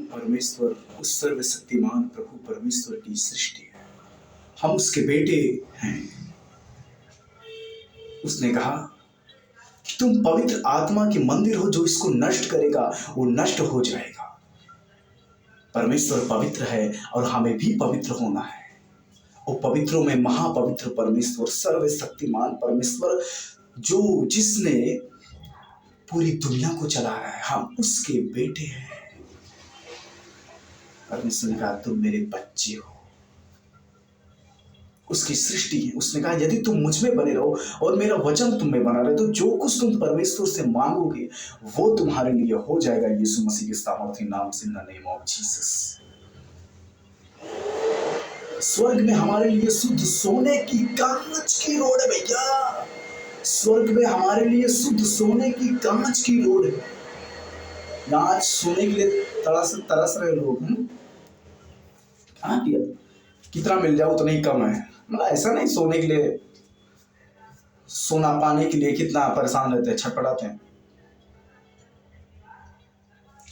परमेश्वर उस सर्वशक्तिमान प्रभु परमेश्वर की सृष्टि है, हम उसके बेटे हैं। उसने कहा कि तुम पवित्र आत्मा की मंदिर हो, जो इसको नष्ट करेगा वो नष्ट हो जाएगा। परमेश्वर पवित्र है और हमें भी पवित्र होना है। वो पवित्रों में महापवित्र परमेश्वर, सर्वशक्तिमान परमेश्वर, जो जिसने पूरी दुनिया को चला रहा है, हम उसके बेटे हैं। परमेश्वर ने कहा तुम मेरे बच्चे हो, उसकी सृष्टि है। उसने कहा यदि तुम मुझ में बने रहो और मेरा वचन तुम में बना रहे, तो जो कुछ तुम परमेश्वर से मांगोगे वो तुम्हारे लिए हो जाएगा, यीशु मसीह के सामर्थी नाम से, in the name of Jesus. स्वर्ग में हमारे लिए शुद्ध सोने की कांच की रोड है भैया। स्वर्ग में हमारे लिए शुद्ध सोने की कांच की रोड है। आज सोने के लिए तरस रहे लोग। हाँ किया कितना मिल जाए उतना ही कम है। मतलब ऐसा नहीं, सोने के लिए, सोना पाने के लिए कितना परेशान रहते हैं, छटपटाते हैं।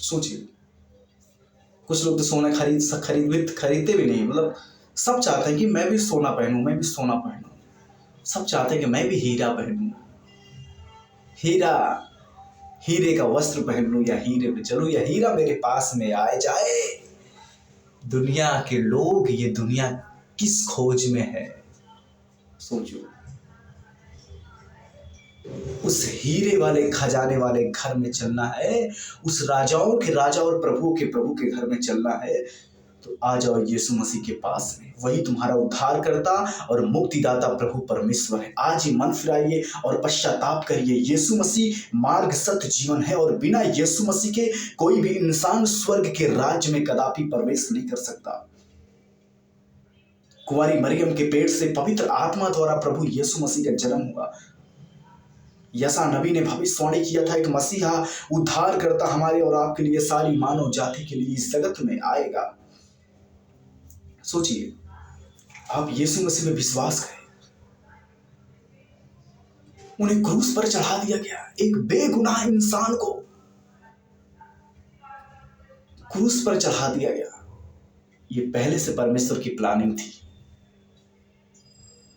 सोचिए, कुछ लोग तो सोना खरीदते भी नहीं। मतलब सब चाहते हैं कि मैं भी सोना पहनूं, मैं भी सोना पहनूं। सब चाहते हैं कि मैं भी हीरा पहनूं, हीरे का वस्त्र पहन लूं, या हीरे पे चलूं, या हीरा मेरे पास में आए जाए। दुनिया के लोग, ये दुनिया किस खोज में है? सोचो, उस हीरे वाले खजाने वाले घर में चलना है, उस राजाओं के राजा और प्रभु के प्रभु के घर में चलना है, तो आ जाओ यीशु मसीह के पास में। वही तुम्हारा उद्धारकर्ता और मुक्तिदाता प्रभु परमेश्वर है। आज ही मन फिराइए और पश्चाताप करिए। यीशु मसीह मार्ग, सत्य, जीवन है, और बिना यीशु मसीह के कोई भी इंसान स्वर्ग के राज्य में कदापि प्रवेश नहीं कर सकता। कुंवारी मरियम के पेट से पवित्र आत्मा द्वारा प्रभु यीशु मसीह का जन्म हुआ। यशा नबी ने भविष्यवाणी किया था, एक मसीहा उद्धारकर्ता हमारे और आपके लिए, सारी मानव जाति के लिए इस जगत में आएगा। सोचिए, आप यीशु मसीह में विश्वास करें। उन्हें क्रूस पर चढ़ा दिया गया, एक बेगुनाह इंसान को क्रूस पर चढ़ा दिया गया। ये पहले से परमेश्वर की प्लानिंग थी।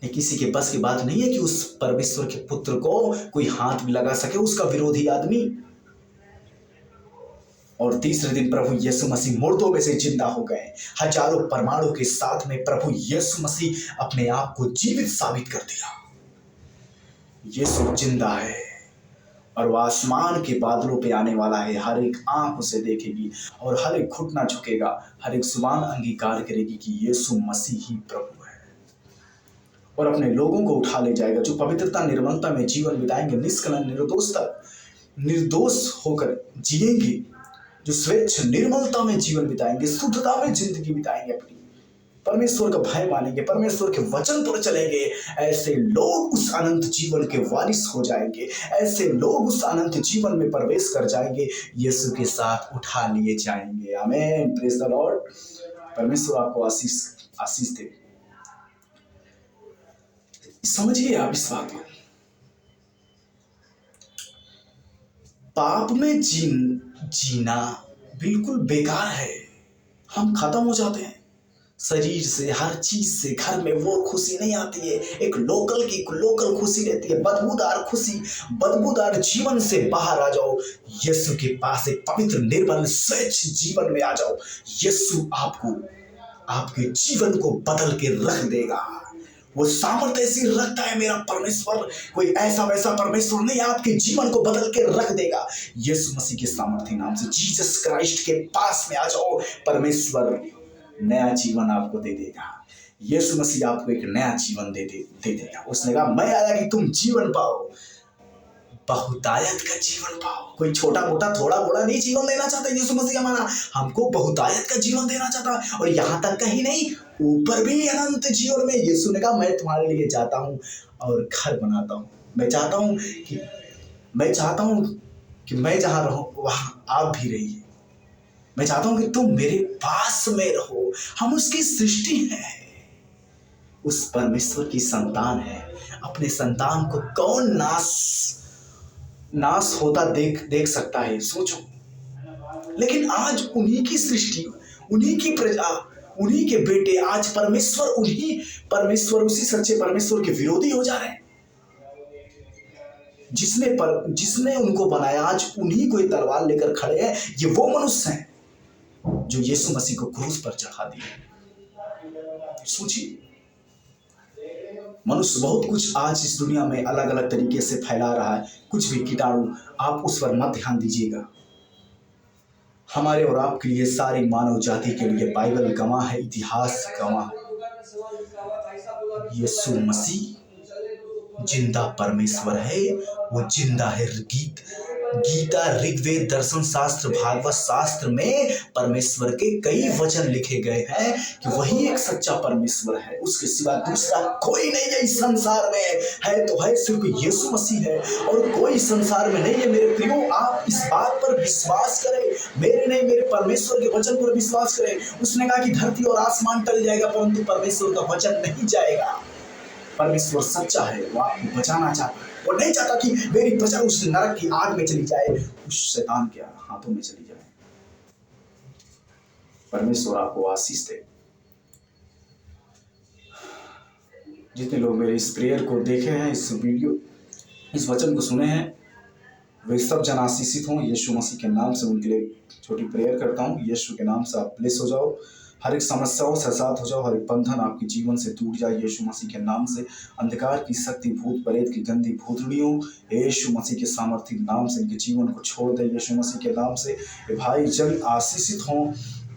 ये किसी के बस की बात नहीं है कि उस परमेश्वर के पुत्र को कोई हाथ भी लगा सके, उसका विरोधी आदमी। और तीसरे दिन प्रभु यीशु मसीह मुर्दों में से जिंदा हो गए। हजारों परमाणु के साथ में प्रभु यीशु मसीह अपने आप को जीवित साबित कर दिया। यीशु जिंदा है और वह आसमान के बादलों पे आने वाला है। हर एक आंख उसे देखेगी और हर एक घुटना झुकेगा, हर एक जुबान अंगीकार करेगी कि यीशु मसीह ही प्रभु है, और अपने लोगों को उठा ले जाएगा, जो पवित्रता, निर्मलता में जीवन बिताएंगे, निष्कलंक, निर्दोष होकर जिएंगे, जो स्वच्छ निर्मलता में जीवन बिताएंगे, शुद्धता में जिंदगी बिताएंगे, अपनी परमेश्वर का भय मानेंगे, परमेश्वर के वचन पर चलेंगे, ऐसे लोग उस अनंत जीवन के वारिस हो जाएंगे। ऐसे लोग उस अनंत जीवन में प्रवेश कर जाएंगे, यीशु के साथ उठा लिए जाएंगे। आमीन, प्रेज द लॉर्ड। परमेश्वर आपको आशीष दे। समझिए आप इस बात को, पाप में जीना बिल्कुल बेकार है। हम खत्म हो जाते हैं शरीर से, हर चीज से। घर में वो खुशी नहीं आती है, एक लोकल खुशी रहती है, बदबूदार खुशी, बदबूदार जीवन से बाहर आ जाओ। यीशु के पास एक पवित्र, निर्मल, स्वच्छ जीवन में आ जाओ। यीशु आपको, आपके जीवन को बदल के रख देगा। वो सामर्थ्य ऐसी रखता है मेरा परमेश्वर, कोई ऐसा वैसा परमेश्वर नहीं, आपके जीवन को बदल के रख देगा। यीशु मसीह के सामर्थ्य नाम से, जीसस क्राइस्ट के पास में आ जाओ। परमेश्वर नया जीवन आपको दे देगा। यीशु मसीह आपको एक नया जीवन दे देगा। उसने कहा मैं आया कि तुम जीवन पाओ, बहुतायत का जीवन पाओ। कोई छोटा मोटा थोड़ा बड़ा नहीं जीवन देना चाहता यीशु मसीह हमारा, हमको बहुतायत का जीवन देना चाहता। और यहाँ तक का ही नहीं, ऊपर भी अनंत जीवन में। यीशु ने कहा मैं तुम्हारे लिए जाता हूँ और घर बनाता हूँ। मैं चाहता हूँ कि मैं जहाँ रहूँ वहाँ आप भी रहिए। मैं चाहता हूँ कि तुम मेरे पास में रहो। हम उसकी सृष्टि हैं, उस परमेश्वर की संतान है। अपने संतान को कौन नाश होता देख सकता है? सोचो, लेकिन आज उन्हीं की सृष्टि, उन्हीं की प्रजा, उन्हीं के बेटे आज परमेश्वर उसी सच्चे परमेश्वर के विरोधी हो जा रहे हैं। जिसने उनको बनाया आज उन्हीं को ये तलवार लेकर खड़े हैं। ये वो मनुष्य हैं जो यीशु मसीह को क्रूस पर चढ़ा दिए। सोचिए, मनुष्य बहुत कुछ आज इस दुनिया में अलग अलग तरीके से फैला रहा है, कुछ भी कीटाणु, आप उस पर मत ध्यान दीजिएगा। हमारे और आपके लिए, सारी मानव जाति के लिए बाइबल गवाह है, इतिहास गवाह है। यीशु मसीह जिंदा परमेश्वर है, वो जिंदा है। गीता, ऋग्वेद, दर्शन शास्त्र, भागवत शास्त्र में परमेश्वर के कई वचन लिखे गए हैं कि वही एक सच्चा परमेश्वर है, उसके सिवा दूसरा कोई नहीं है इस संसार में। है तो है सिर्फ यीशु मसीह है, और कोई संसार में नहीं है। मेरे प्रियो, आप इस बात पर विश्वास करें, मेरे नहीं, मेरे परमेश्वर के वचन पर विश्वास करें। उसने कहा कि धरती और आसमान टल जाएगा परंतु परमेश्वर का वचन नहीं जाएगा। परमेश्वर सच्चा है, वो आपको बचाना चाहता है। वो नहीं चाहता कि मेरी प्रजा उस नरक की आग में चली जाए, उस शैतान के हाथों में चली जाए। परमेश्वर आपको आशीष दे। जितने लोग मेरे इस प्रेयर को देखे हैं, इस वीडियो, इस वचन को सुने हैं, वे सब जन आशीषित हों। यीशु मसीह के नाम से उनके लिए छोटी प्रेयर करता हूँ। यीशु के नाम से आप ब्लेस हो जाओ, हर एक समस्याओं से आजाद हो जाओ, हर एक बंधन आपके जीवन से टूट जाए यीशु मसीह के नाम से। अंधकार की शक्ति, भूत प्रेत की गंदी भूतड़ियों, यीशु मसीह के सामर्थ्य नाम से इनके जीवन को छोड़ दे यीशु मसीह के नाम से। भाई जन आशीषित हों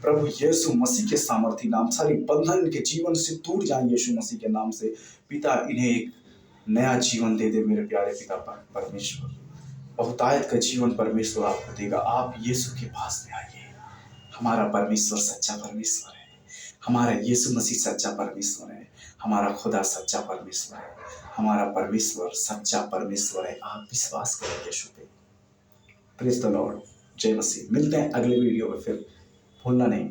प्रभु यीशु मसीह के सामर्थ्य नाम। सारी बंधन इनके जीवन से टूट जाए यीशु मसीह के नाम से। पिता, इन्हें एक नया जीवन दे दे मेरे प्यारे पिता परमेश्वर। बहुतायत का जीवन परमेश्वर आपको देगा। आप यीशु के पास में आइए। हमारा परमेश्वर सच्चा परमेश्वर है, हमारा यीशु मसीह सच्चा परमेश्वर है, हमारा खुदा सच्चा परमेश्वर है, हमारा परमेश्वर सच्चा परमेश्वर है। आप विश्वास करें यीशु पे। Praise the Lord. जय मसीह। मिलते हैं अगले वीडियो में, फिर भूलना नहीं।